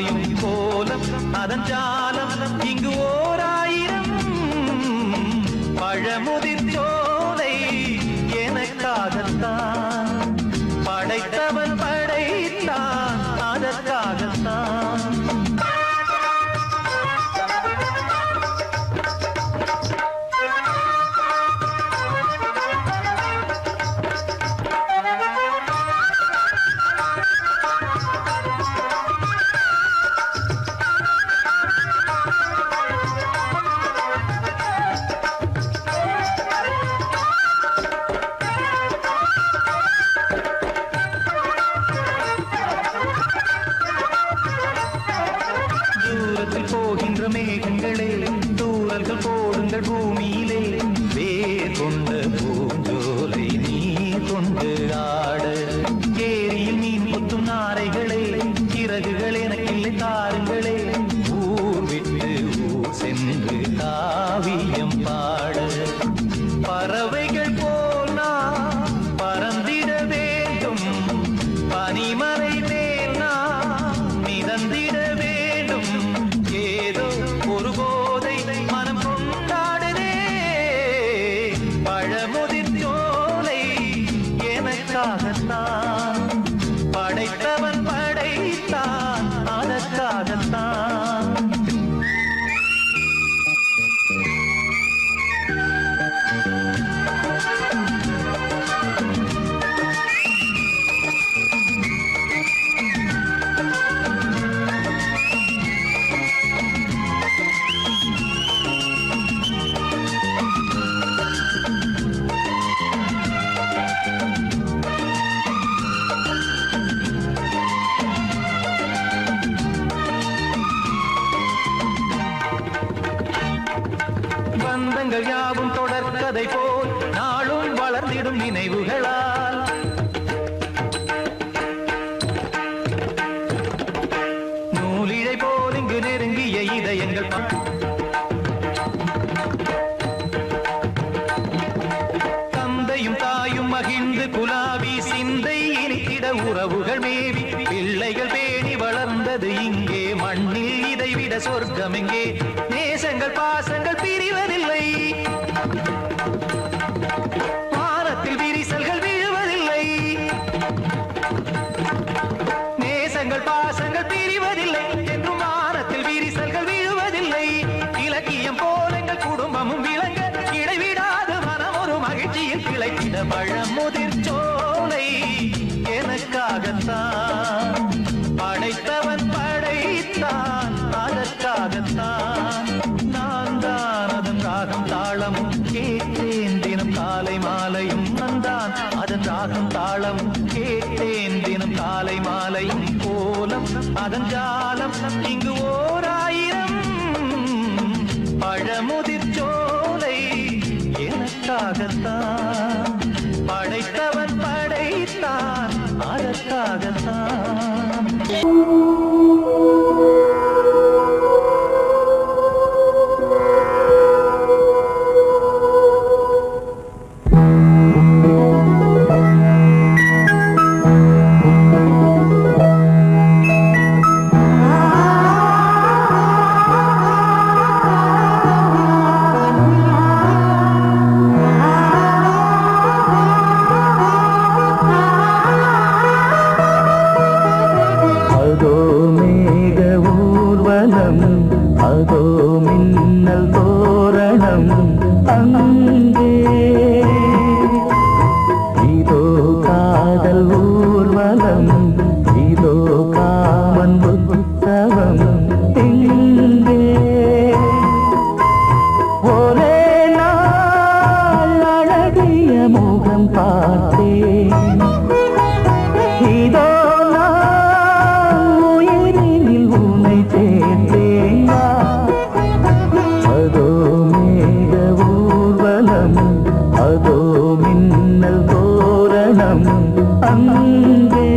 அலையும் கோலம் அதன் ஜாலம் இங்கு ஓராயிரம் பழமுதிர் சோலை எனக்காகத்தான் படைத்தவன் படைத்தான் அதற்காகத்தான். போகின்ற மேகங்களே தூரல்கள் போடுங்கள் பூமியிலே வேர் கொண்ட பூஞ்சோலை நீர் கொண்டு ஆட ஏரியில் மீன் முத்தும் நாரைகளே இறகுகள் எனக்கில்லை தாருங்களே ஊர் விட்டு ஊர் சென்று காவியம் பாட பறவைகள் போல் நான் பறந்திட வேண்டும் பனிமலை மேல் நான் மிதந்திட வேண்டும் ஏதோ ஒரு போதை மனம் கொண்டாடுதே பழமுதிர் சோலை எனக்காகத்தான் படைத்தவன் படைத்தான் அதற்காகத்தான். பந்தங்கள் யாவும் தொடர்கதை போல் நாளும் வளர்ந்திடும் நினைவுகளால் நூலிழை போல் இங்கு நெருங்கிய இதயங்கள் தந்தையும் தாயும் மகிழ்ந்து குலாவி சிந்தை இனித்திட உறவுகள் மேவி பிள்ளைகள் பேணி வளர்ந்தது இங்கே மண்ணில் இதைவிட சொர்க்கம் எங்கே நேசங்கள் பாசங்கள் பிரிவதில்லை வானத்தில் விரிசல்கள் விழுவதில்லை நேசங்கள் பாசங்கள் பிரிவதில்லை என்றும் வானத்தில் விரிசல்கள் விழுவதில்லை இலக்கியம் போல எங்கள் குடும்பமும் விளங்க இடைவிடாது மனம் ஒரு மகிழ்ச்சியில் கிளைத்திட பழமுதிர் சோலை எனக்காகத்தான் படைத்தவன் படைத்தான் அதற்காகத்தான். நான் தான் அதன் ராகம் தாளமும் கேட்டேன் தினம் காலை மாலையும் நந்தான் அதன் ராகம் தாளம் கேட்டேன் தினம் காலை மாலையும் கோலம் அதன் ஜாலம் இங்கு ஓராயிரம் பழமுதிர் சோலை எனக்காகத்தான் படைத்தவன் படைத்தான் அதற்காகத்தான். அதோ மின்னல் தோரணம் அங்கே இதோ காதல் ஊர்வலம் இதோ காமன் உற்சவம் இங்கே ஒரே நாள் அழகிய முகம் பார்த்தேன் இதோ அதோ மின்னல் தோரணம் அங்கே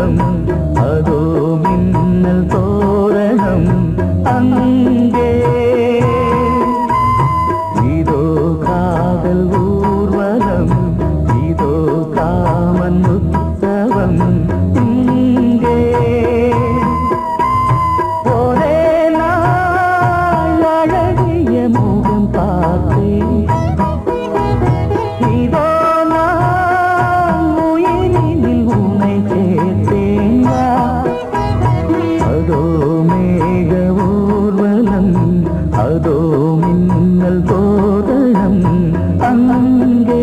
ஊர்வலம் அதோ மின்னல் தோரணம் அங்கே இதோ காதல் ஊர்வலம் இதோ காமன் உற்சவம் இங்கே ஒரே நாள் அழகிய முகம் பார்த்தேன் இதோ நான் உயிரினில் உன்னை சேர்த்தேன் அதோ மேக ஊர்வலம் அதோ மின்னல் தோரணம் அங்கே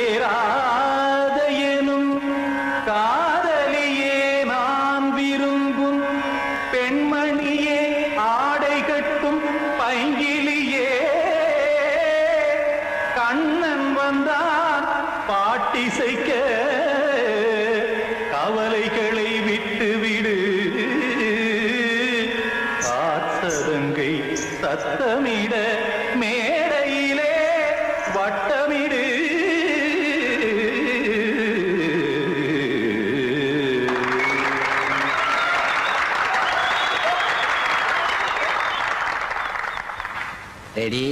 கண்மணியேராத எனும் காதலியே நான் விரும்பும் பெண்மணியே ஆடை கட்டும் பைங்கிலியே கண்ணன் வந்தான் பாட்டிசைக்க கவலைகளை விட்டுவிடு ஆசதங்கை சத்தமிட மேடையிலே வட்டமிடு ரெடி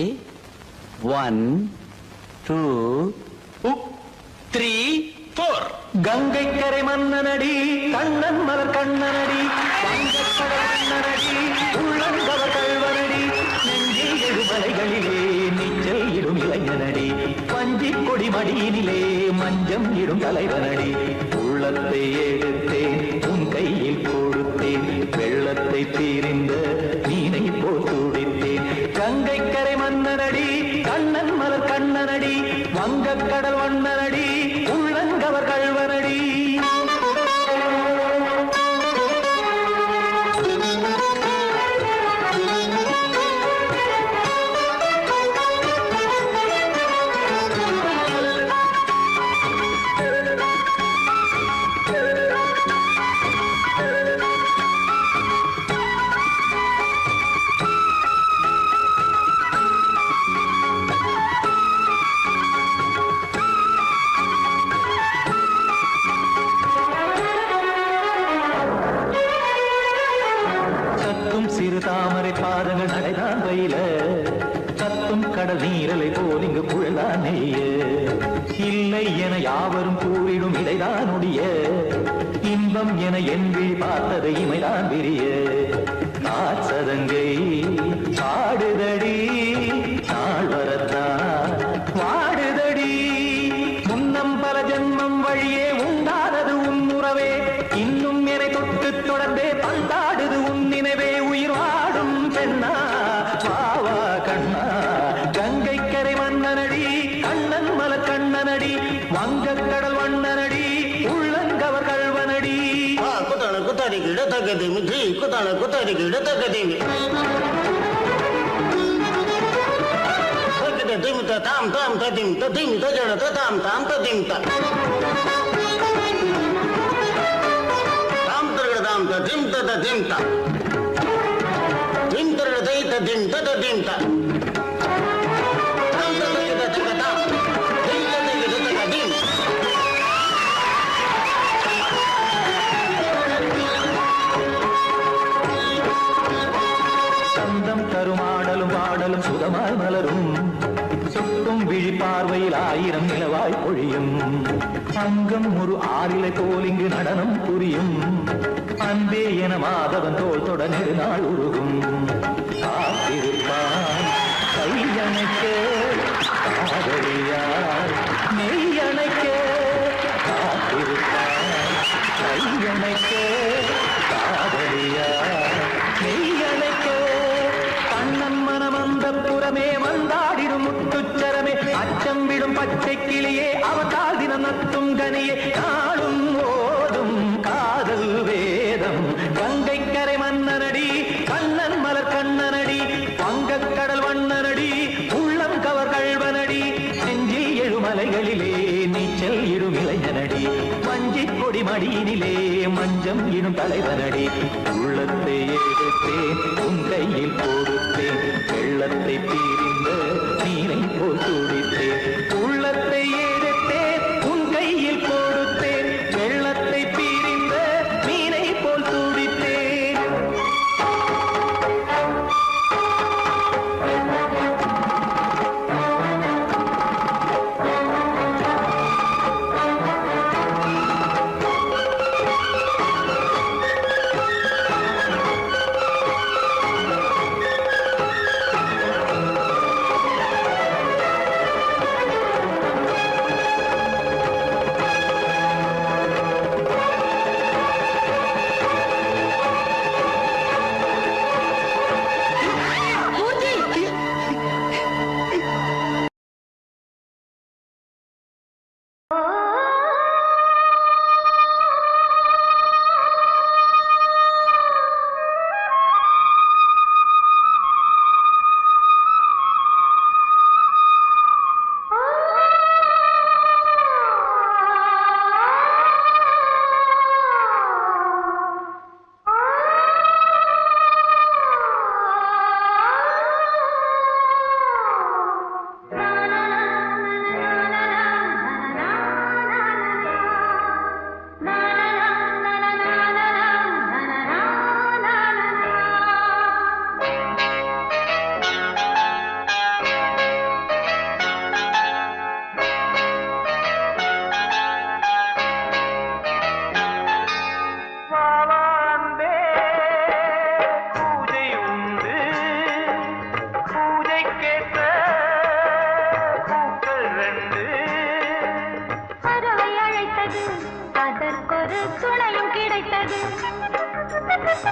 1 2 3 4 கங்கை கரை மன்னனடி கண்ணன் மலர் கண்ணனடி கண்ணனடி உள்ளங்கவர் கல்வனடி நெஞ்சில் எழுமலைகளிலே நீச்சல் இடும் இளைஞனடி பஞ்சி கொடி மடியினிலே மஞ்சம் இடும் தலைவனடி உள்ளத்தை எடுத்தேன் உன் கையில் கொடுத்தேன் வெள்ளத்தை தீரிந்த மீனை போல் துடித்தேன் கங்கை கரை மன்னனடி கண்ணன் மலர் கண்ணனடி வங்கக் கடல் வண்ணனடி உள்ளங்கவர் கல்வனடி சிறு தாமரை பாதங்கள் நடைதான் வயில கத்தும் கடல் நீரலை போல் இங்கு குழலான் நெய்ய இல்லை என யாவரும் கூறிடும் இடைதான் உடைய இன்பம் என என்பி பார்த்ததை இமைதான் விரிய காசதங்கை பாடுதடி நாள் வரத்தான் வாடுதடி முன்னம் பல ஜென்மம் வழியே உண்டானது உன் உறவே இன்னும் என்னை தொட்டு தொடர்ந்தே பந்தாடுது உன் நினைவே உயிர் வாடும் பெண்ணா பாவா கண்ணா கங்கை கரை மன்னனடி கண்ணன் மலர் கண்ணனடி வங்கக் கடல் வண்ணனடி உள்ளங்கவர் கல்வனடி குத்தான குத்தாரி கிட தகதிமி ஜி குத்தான குத்தாரி கிட தகதிமி திமித தாம் தாம் ததிம் ததிம் தஜன தாம் தாம் ததிம் தாம் தரகட தாம் ததிம் ததிம் தாம் திம் தரகட தை ததிம் ததிம் தாம் தாம் தரகட தகதாம் திம் தரகட தகதிம் சந்தம் கருமாடலும் பாடலும் சுகமாய் மலரும் சுட்டும் விழி பார்வையில் ஆயிரம் நிலவாய் பொழியும் அங்கம் ஒரு ஆறிலை போல் இங்கு நடனம் புரியும் அன்பே என மாதவன் தோல் தொட நெடுநாள் உருகும் காத்திருப்பான் கையணைக்க காதலியார் மெய்யணைக்க காத்திருப்பான் கையணைக்க காதலியார் மெய்யணைக்க கண்ணன் மனம் அந்த புறமே வந்தாடிடும் முத்துச்சரமே அச்சம் விடும் பச்சை கிளியே அவதால் தினம் நத்தும் கனியே நாளும் ஓடும் காதல் வேதம் கங்கை கரை மன்னனடி கண்ணன் மலர் கண்ணனடி வங்கக் கடல் வண்ணனடி உள்ளம் கவர் கல்வனடி நெஞ்சில் எழுமலைகளிலே நீச்சல் இடும் இளைஞனடி வஞ்சி கொடி மடியினிலே மஞ்சம் இடும் தலைவனடி உள்ளத்தை எடுத்தேன் உன் கையில் கொடுத்தேன் வெள்ளத்தை தீரிந்த நீரை போல் துடித்தேன் உள்ளத்தை எடுத்தேன் உன் கையில் கொடுத்தேன் வெள்ளத்தை தீரிந்த மீனை போல் துடித்தேன்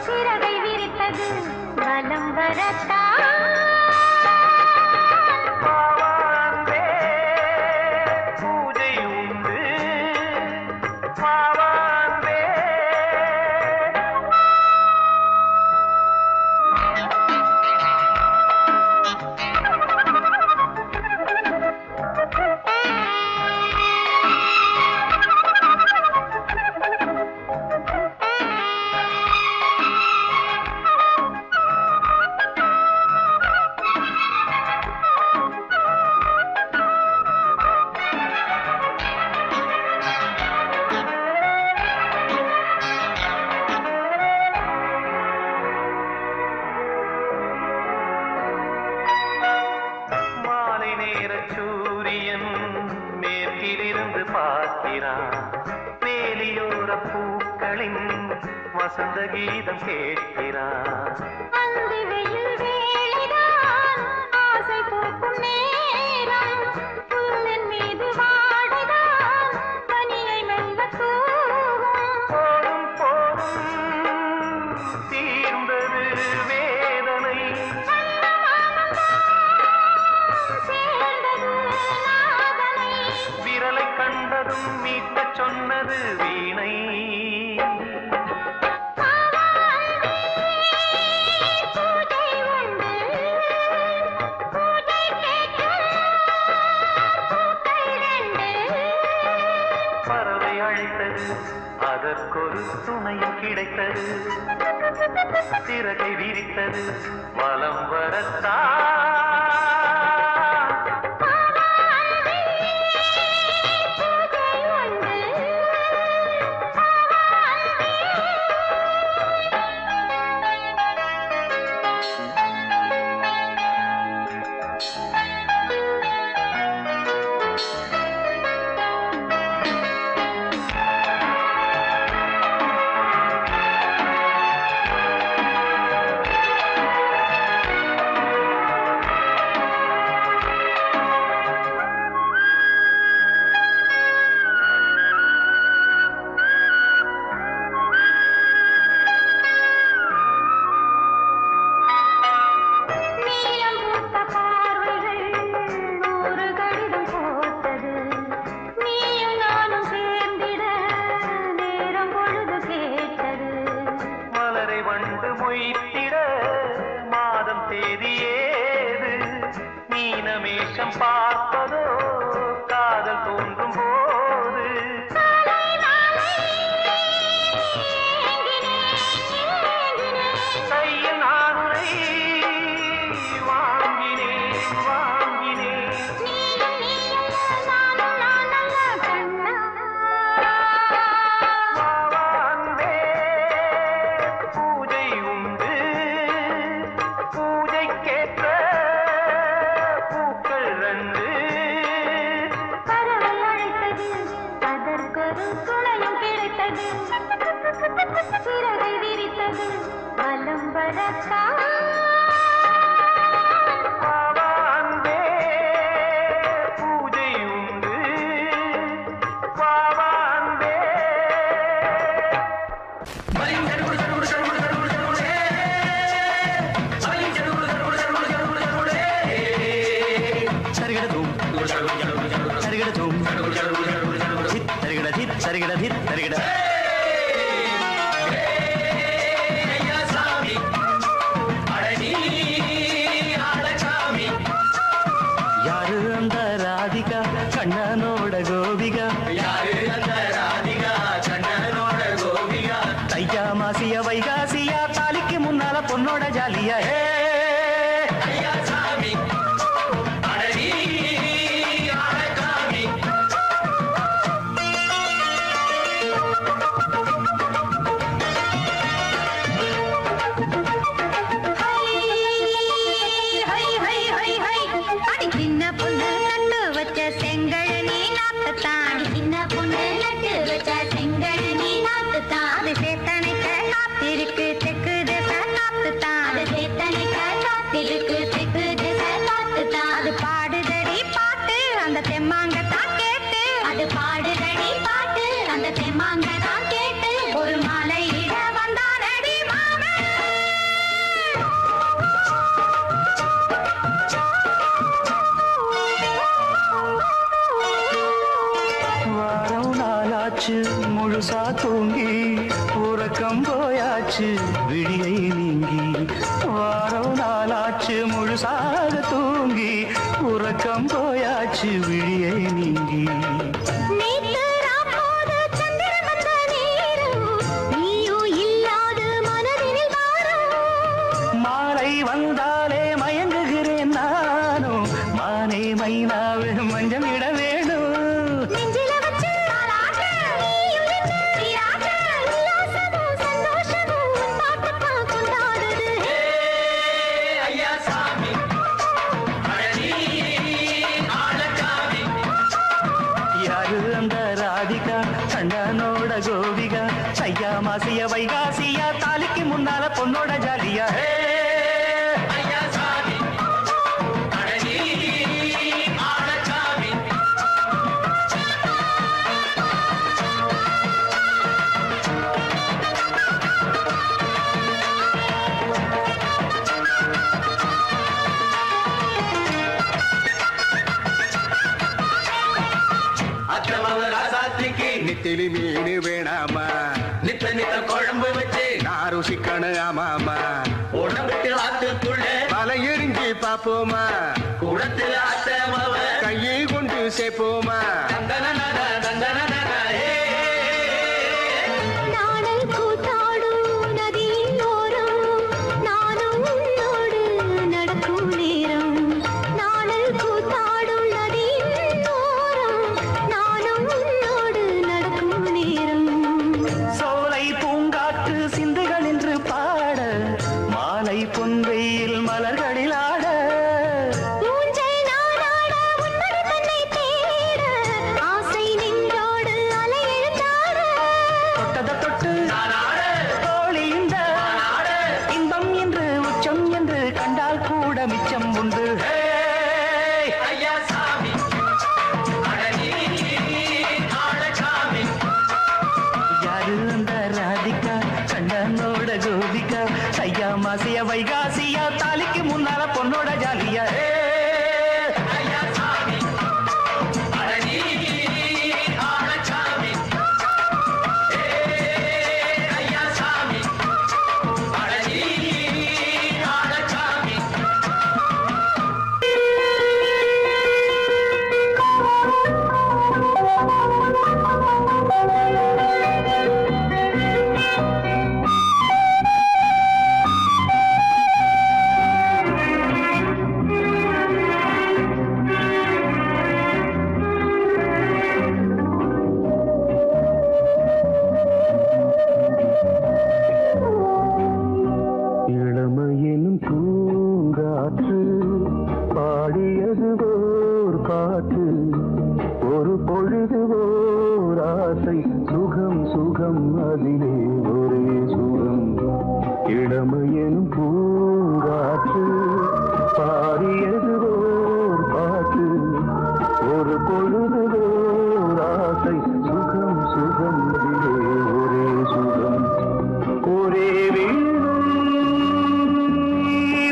சிறகை விரித்தது வலம் வரத்தான் பாவாந்தே பூஜை உண்டு பாவாந்தே மாலை நேர சூரியன் மேற்கிலிருந்து பார்க்கிறான் வேலியோர பூக்களின் வசந்த கீதம் கேட்கிறான் அந்தி வெயில் வேளைதான் ஆசை பூக்கும் நேரம் புல்லின் மீது வாடைதான் பனியை மெல்ல தூவும் போதும் போதும் தீர்ந்தது வேதனை சேர்ந்தது நாதனை விரலை கண்டதும் மீட்டச் சொன்னது வீணை பூஜை உண்டு பூஜை கேட்க பூக்கள் ரெண்டு பறவை அழைத்தது அதற்கொரு துணையும் கிடைத்தது சிறகை விரித்தது வலம் வரத்தான் பூஜை உண்டு நீலம் பூத்த பார்வைகள் நூறு கடிதம் போட்டது நீயும் நானும் சேர்ந்திட நேரம் பொழுது கேட்டது மலரை வண்டு மொய்த்திட மாதம் தேதி ஏது மீனமேஷம் பார்ப்பதோ காதல் தோன்றும் போது நாளை நாளை ஏங்கினேன் ஏங்கினேன் கையில் நானுரை வாங்கினேன் வாங்கினேன் நீயும் நீயல்ல நானும் நானல்ல கண்ணா பாவாந்தே பூஜை உண்டு பூஜைக்கேற்ற பூக்கள் ரெண்டு பறவை அழைத்தது அதற்கொரு துணையும் கிடைத்தது சிறகை விரித்தது வலம் வரத்தான் பாவாந்தே பூஜை உண்டு பாவாந்தே சரிகடதும் சரிகடதும் சித் சரிகட சித் சரிகட சித் சரிகட யாரு அந்த ராதிகா கண்ணனோட கோபிகா தையா மாசிய வைகாசியா தாலிக்கு முன்னால பொண்ணோட ஜாலியா ஹே ஹை ஹை ஹை ஹை அடி சின்ன பொண்ணு நட்டு வச்ச செங்கழனி நாட்டுத்தான் சின்ன பொண்ணு நட்டு வச்ச செங்கழனி நாட்டுத்தான் அது சேத்தனைக்க காத்திருக்கு தெற்கு திசை நாட்டுத்தான் அது சேத்தனைக்க காத்திருக்கு தெற்கு திசை நாட்டுத்தான் அது பாடுதடி பாட்டு அந்த தெம்மாங்கத்தான் கேட்டு அது பாடுதடி பாட்டு அந்த தெம்மாங்கத்தான் கேட்டு ஒரு மாலை இட வந்தானடி மா போயாச்சு முழுசா தூங்கி உறக்கம் போயாச்சு விழியை நீங்கி வாரம் நாளாச்சு முழுசாக தூங்கி உறக்கம் போயாச்சு விழியை நீங்கி நேத்து ராப்போது சந்திரன் வந்த நேரம், நீயும் இல்லாது மனதினில் வாரம். மாலை வந்தாலே மயங்குகிறேன் நானும் மானே மைனாவே மஞ்சம் இட வேணும் நெஞ்சில வச்சு தாலாட்டு, நீயும் நின்னு நீராட்டு. உல்லாசமும் சந்தோஷமும் உன் பாட்டுத்தான் கொண்டாடுது. ஐயா சாமி அழகி ஆளச்சாமி யாரு அந்த ராதிகா கண்டனோட கோபிகா சையா மாசிய வைகாசியா தாலிக்கு முன்னால பொண்ணோட ஜாலியா ஐயா சாமி அழகி ஆளச்சாமி அச்சமவ ராசாத்திக்கு நித்திலி மீன் வேணாமா நித்த நித்த குழம்பு வச்சு நான் ருசிக்கணும் ஆமாமா உடம்புக்கு ஆத்துக்குள்ள பல எரிஞ்சு பாப்போமா குடத்தில் அத்தமவ கையை கொண்டு சேர்ப்போமா தந்தனனன தந்தனனன நாடல் கூத்தாடும் நதியின் ஓரம், நானும் உன்னோடு நடக்கும் நேரம். நாடல் கூத்தாடும் நதியின் ஓரம், நானும் உன்னோடு நடக்கும் நேரம். சோலை பூங்காற்று சிந்துகள் என்று பாட மாலை பொன்வெயில் மலர்களில் ஆட ஊஞ்சல் நானாட உன்மடி தன்னை தேட, ஆசை நெஞ்சோடு அலை எழுந்தாட. தொட்டத தொட்டு நானாட தோழி இந்த நானாட இன்பம் என்று உச்சம் என்று கண்டால் கூட மிச்சம் உண்டு ஐயா சாமி அழகி ஆளச்சாமி யாரு அந்த ராதிகா கண்டனோட கோபிகா சையா மாசிய வைகாசியா தாலிக்கு முன்னால பொண்ணோட ஜாலியா ஐயா சாமி அழகி ஆளச்சாமி ஐயா சாமி அழகி ஆளச்சாமி இளமையினும் பூங்காற்று பாடியது ஓர் பாட்டு ஒரு பொழுது ஓர் ஆசை சுகம் சுகம் அதிலே ஒரே சுகம் இளமையினும் பூங்காற்று பாடியது ஓர் பாட்டு ஒரு பொழுது ஓர் ஆசை சுகம் சுகம் அதிலே ஒரே சுகம் ஒரே வீணை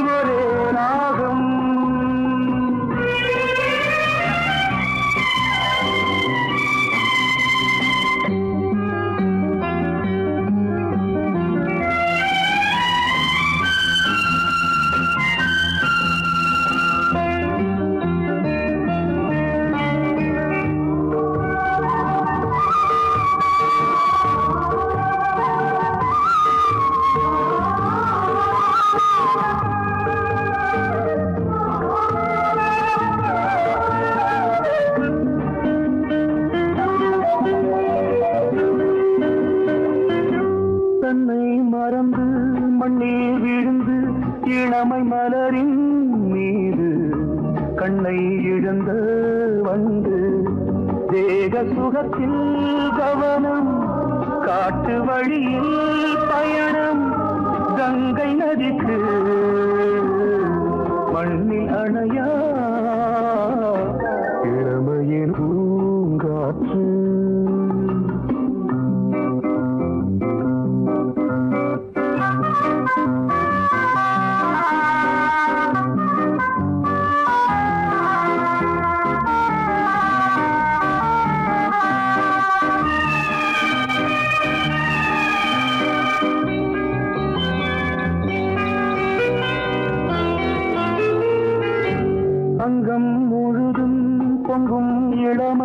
ஒரே ராகம் தன்னை மறந்து மண்ணில் விழுந்து இளமை மலரின் மீது கண்ணை இழந்த வந்து தேக சுகத்தில் கவனம் காட்டு வழியில் பயணம் கங்கை நதிக்கு மண்ணில் அணையா இளமையின் பூங்காற்று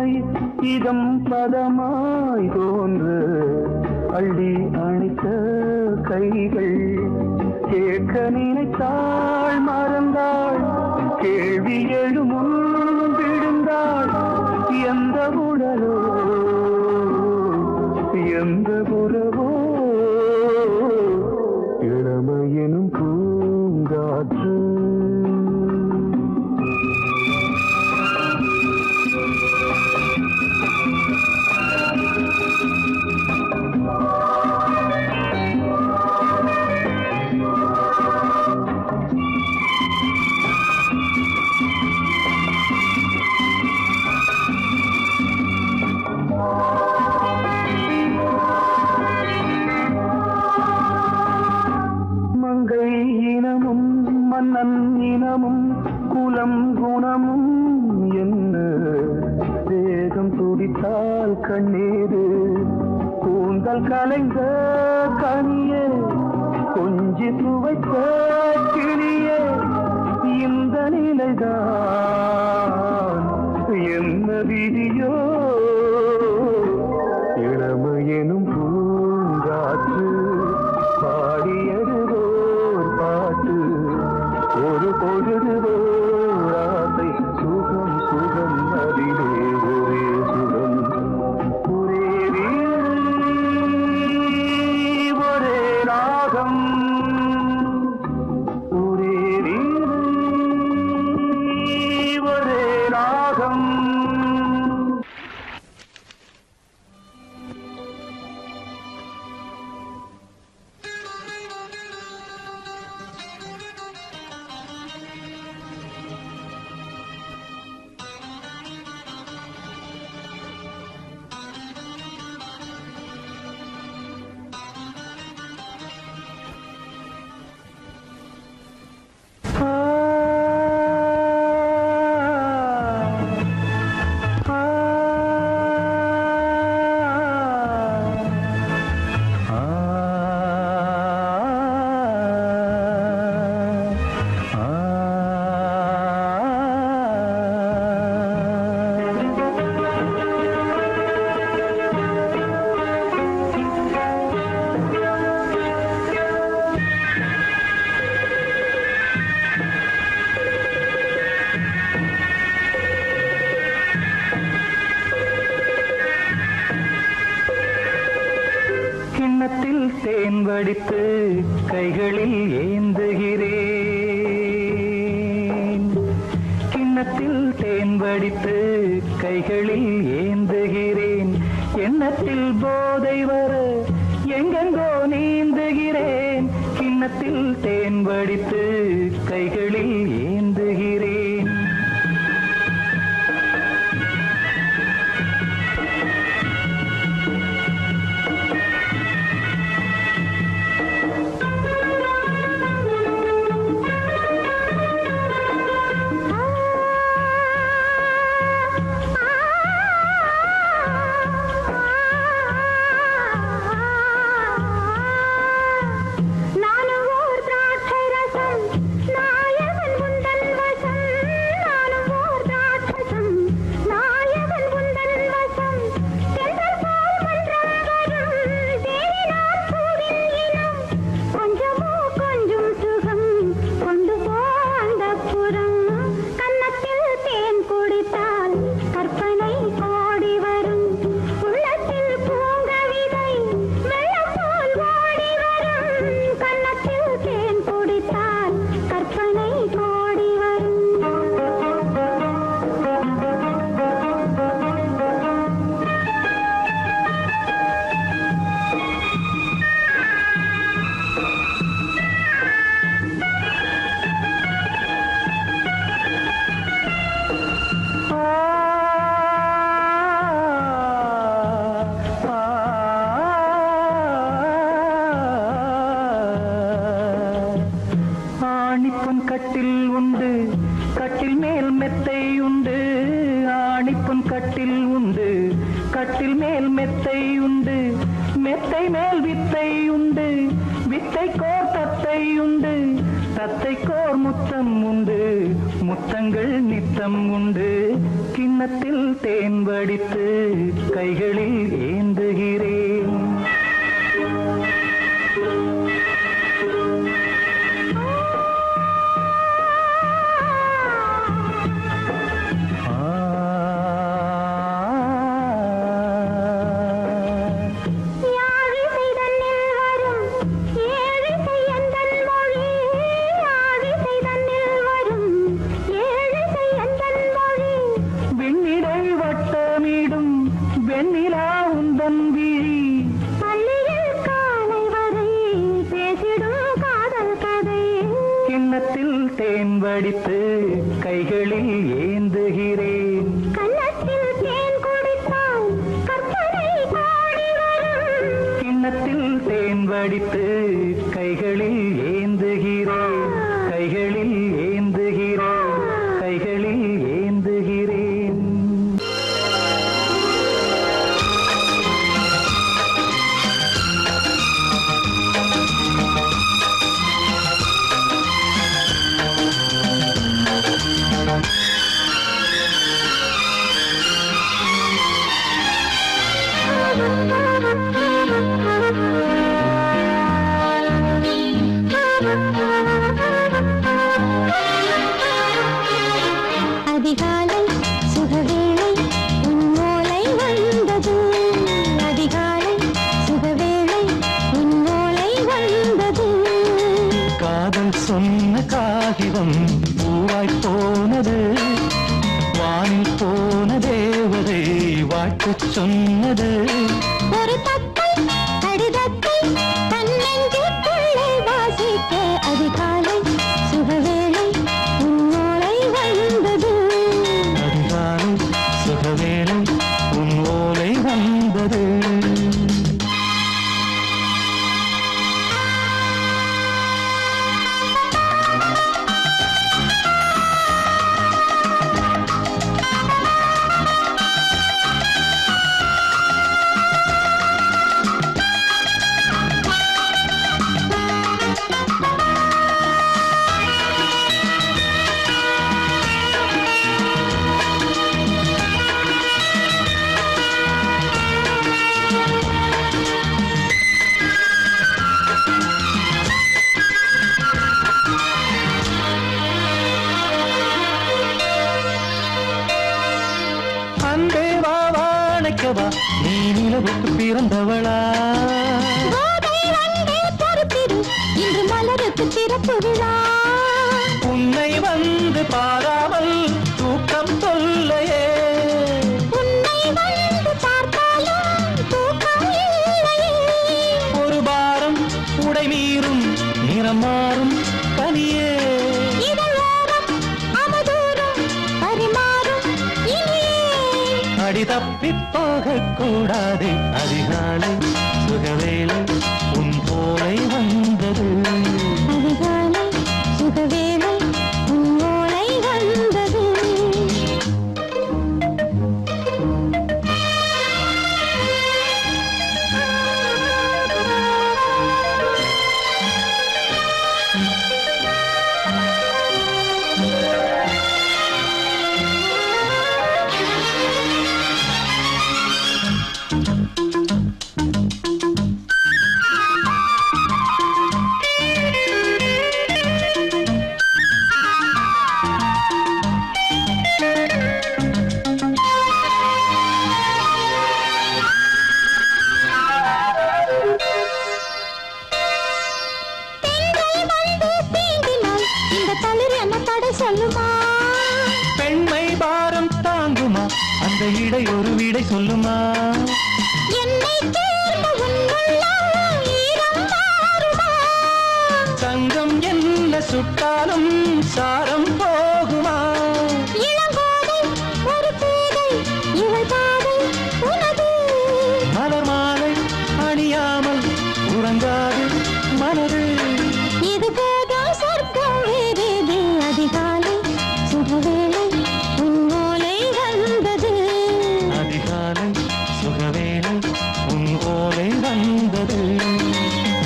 இளமை இதம் பதமாய் தோன்று அள்ளி அணைத்த கைகள் கேட்க நினைத்தாள் மறந்தாள் கேள்வி எழுமுன் விழுந்தாள் எந்த உடலோ எந்த உறவோ இளமையெனும் பூங்காற்று மன்னன் இனமும் குலம் குணமும் என்ன வேகம் துடித்தால் கண்ணீரு கூந்தல் கலைந்த கனியே கொஞ்சி துவைத்த கிளியே இந்த நிலைதான் என்ன விதியோ இளமையெனும் பூங்காற்று பாடியதுவோர் பாட்டு ஒரு பொழுதுவோர் ஆசை சுகம் சுகம் அதிலே ஒரே சுகம் ஒரே வீடு ஒரே ராகம் ஒரே வீடு ஒரே ராகம். கிண்ணத்தில் தேன் வடித்து கைகளில் ஏந்துகிறேன் கிண்ணத்தில் தேன் வடித்து கைகளில் ஏந்துகிறேன் எண்ணத்தில் போதை வர எங்கெங்கோ நீந்துகிறேன் கிண்ணத்தில் தேன் வடித்து கைகளில் ஏந்துகிறேன் ஆணிப்பொன் கட்டில் உண்டு கட்டில் மேல் மெத்தை உண்டு ஆணிப்பொன் கட்டில் உண்டு கட்டில் மேல் மெத்தை உண்டு மெத்தை மேல் வித்தை உண்டு வித்தை கோர் தத்தை உண்டு தத்தைக்கோர் முத்தம் உண்டு, முத்தங்கள் நித்தம் உண்டு. கிண்ணத்தில் தேன் வடித்து கைகளில் ஏந்துகிறேன். வெண்ணிலா உந்தன் விழி பள்ளியில் காலை வரை பேசிடும் காதல் கதை. கிண்ணத்தில் தேன் வடித்து கைகளில் ஏந்துகிறேன். கண்ணத்தில் தேன் குடித்தால் கற்பனை பாடி வரும். கிண்ணத்தில் தேன் வடித்து கைகளில் ஏந்துகிறேன். கைகளில் ஏந்துகிறேன். கைகளில் ஏந்துகிறேன். அதிகாலை சுகவேளை உன்னோலை வந்தது. அதிகாலை சுகவேளை உன்னோலை வந்தது. காதல் சொன்ன காகிதம் பூவாய் போனது. வானில் போன தேவதை வாழ்த்து சொன்னது. ஒரு தத்தை கடிதத்தை தன்னெஞ்சுக்குள்ளே வாசிக்க அதிகாலை சுகவேளை உன்னோலை வந்தது. அதிகாலை சுகவேளை உன்னோலை வந்தது. நீ நிலவுக்கு பிறந்தவளா? இன்று மலருக்கு திறப்பு விழா. உன்னை வந்து பாராமல் தூக்கம் சொல்லையே. உன்னை வந்து பார்த்தாலும் தூக்கம் இல்லையே. ஒரு பாரம் உடை மீறும் நிறம் மாறும் கனியே. அடி தப்பி போகக் கூடாது. அதிகாலை சுகவேளை உன் போலை வந்தது. அதிகாலை சுகவேளை உன் போலை வந்தது. பெண்மை பாரம் தாங்குமா? அந்த இடை ஒரு விடை சொல்லுமா? தங்கம் என்ன சுட்டாலும் சாரம் போகுமா? மலர் மாலை அணியாமல் உறங்காது மனது. இது போதும் சொர்க்கம் வேறேது. அதிகாலை சுகவேளை உன்னோலை வந்தது. அதிகாலை சுகவேளை உன்னோலை வந்தது.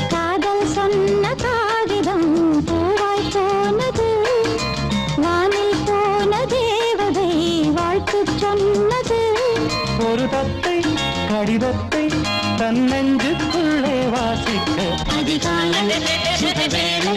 காதல் சொன்ன காகிதம் பூவாய் ஒரு தத்தை கடிதத்தை தன்னெஞ்சுக்குள்ளே வாசிக்க அதிகாலை சுகவேளை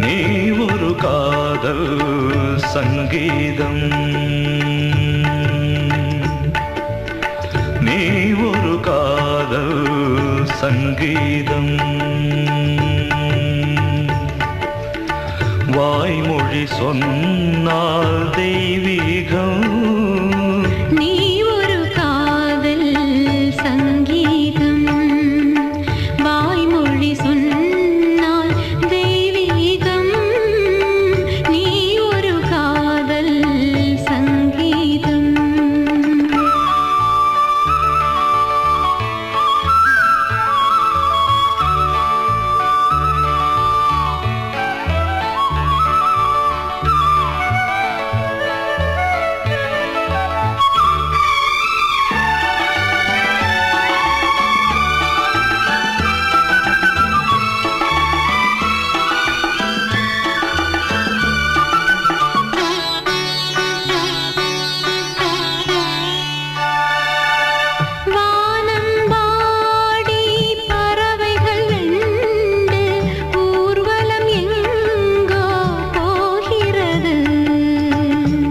நீ ஒரு காதல் சங்கீதம் நீ ஒரு காதல் சங்கீதம் வாய்மொழி சொன்னால் தெய்வீகம் நீ ஒரு காதல் சங்கீதம் வாய்மொழி சொன்னால் தெய்வீகம் நீ ஒரு காதல் சங்கீதம்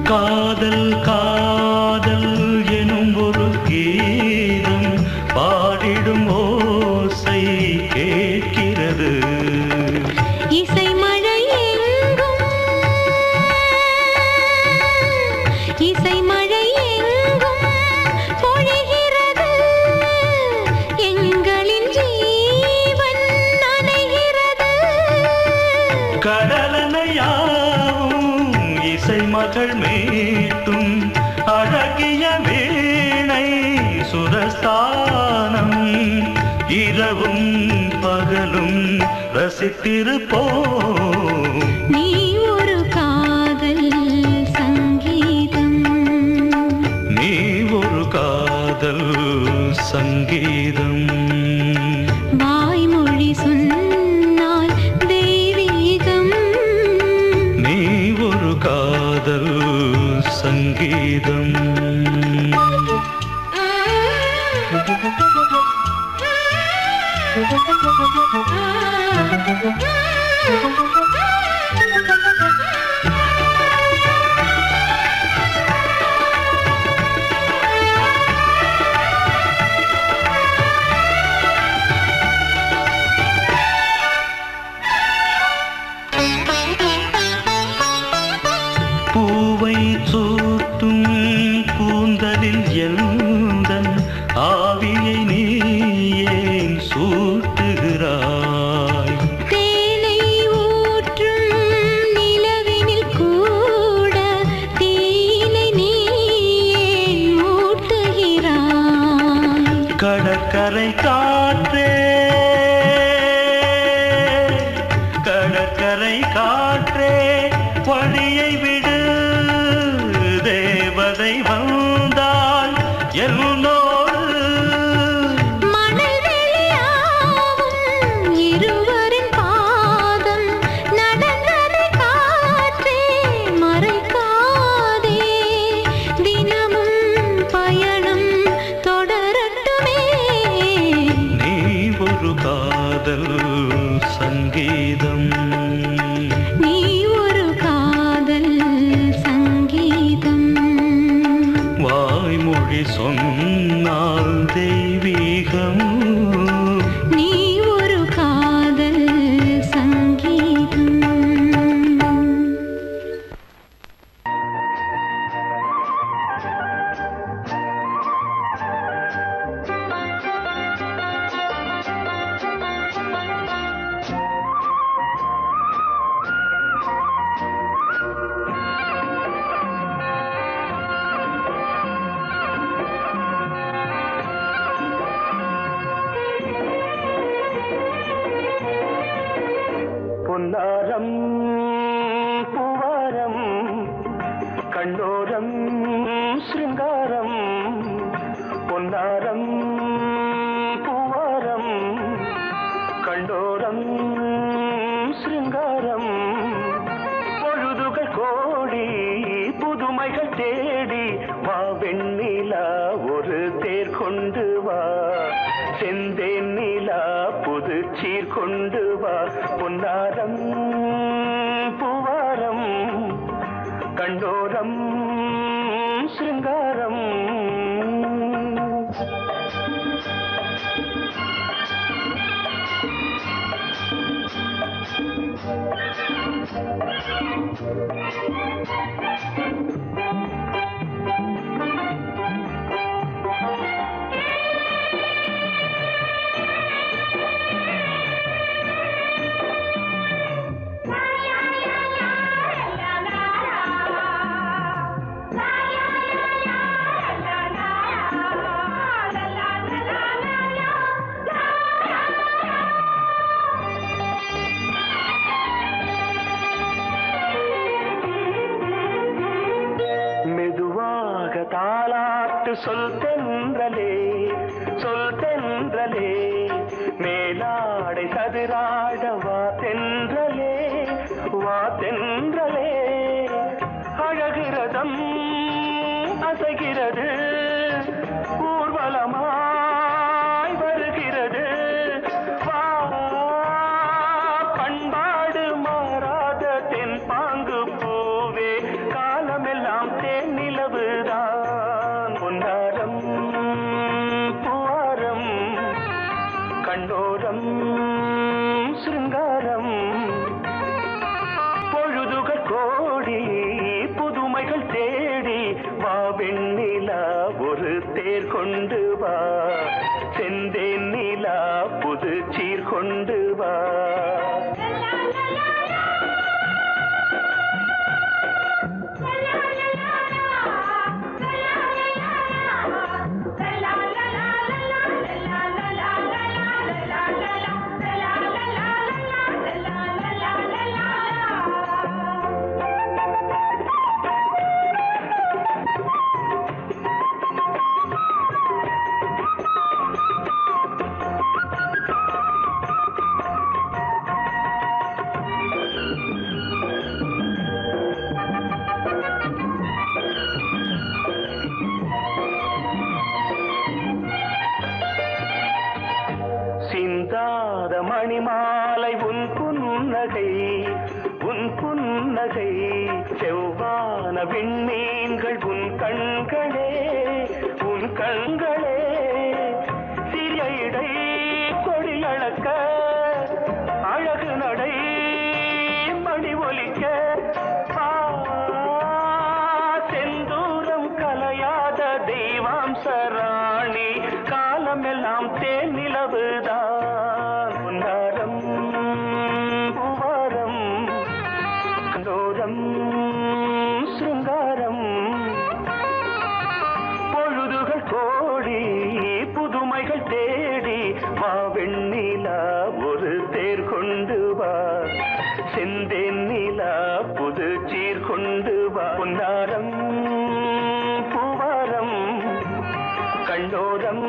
காதல் காதல் எனும் ஒரு கீதம் பாடிடும் ஓசை கேட்கிறது இசை மழை எங்கும் இசை மழை எங்கும் பொழிகிறது எங்களின் ஜீவன் நனைகிறது கடலனையாவும் இசை மகள் மீட்டும் அழகிய வீணை சுரஸ்தானம் இரவும் பகலும் ரசித்திருப்போம் நீ ஒரு காதல் சங்கீதம் நீ ஒரு காதல் சங்கீதம் வாய்மொழி சொன்னால் தெய்வீகம் நீ ஒரு காதல் சங்கீதம் பூவை சூட்டும் கூந்தலில் எந்தன் ஆவியை நீ ஏன் சூட்டுகிறாய் தேனை ஊற்றும் நிலவினில் கூட தீனை நீ ஏன் மூட்டுகிறாய் கடற்கரை காற்றே கடற்கரை காற்றே வழியை விடு தேவதை வந்தால் என்னோடு மணல் வெளியாகும் இருவரின் பாதம் நடந்ததை காற்றே மறைக்காதே தினமும் பயணம் தொடரட்டுமே நீ ஒரு காதல் சங்கீதம் நீ ஒரு காதல் சங்கீதம் வாய்மொழி சொன்னால் தெய்வீகம் நீ ஒரு காதல் சங்கீதம் கண்டோரம் சிருங்காரம் பொன்னாரம் பூவாரம் கண்டோரம் சிருங்காரம் பொழுதுகள் கோடி புதுமைகள் தேடி வா வெண்ணிலா ஒரு தேர் கொண்டு வா செந்தேன் நிலா புது சீர் கொண்டு வா பொன்னாரம் பூவாரம் கண்டோரம் சிருங்காரம் தாலாட்டு சொல் தென்றலே மேலாடை சதுராட வா தென்றலே அழகிறதம் அசைகிறது ஊர்வலமாய் வருகிறது வா பண்பாடு மாறாத தென் பாங்கு பூவே காலமெல்லாம் தேன் நிலவுதான் பொன்னாரம் பூவாரம் கண்டோரம் சிருங்காரம் பொழுதுகள் கோடி புதுமைகள் தேடி வா வெண்ணிலா ஒரு தேர் கொண்டு வா செந்தேன் நிலா புது சீர் கொண்டு வா சிந்தாத மணிமாலை உன் புன்னகை செவ்வான விண்மீன்கள் உன் கண்களே சிறிய இடை கொடியளக்க அழகு நடை மணி ஒலிக்க செந்தூரம் கலையாத தெய்வாம்சராணி காலமெல்லாம் தேன் நிலவுதான் பொன்னாரம் பூவாரம் கண்டோரம் சிருங்காரம் பொழுதுகள் கோடி புதுமைகள் தேடி வா வெண்ணிலா ஒரு தேர் கொண்டு வா செந்தேன் நிலா புது சீர் கொண்டு வா பொன்னாரம் பூவாரம் கண்டோரம்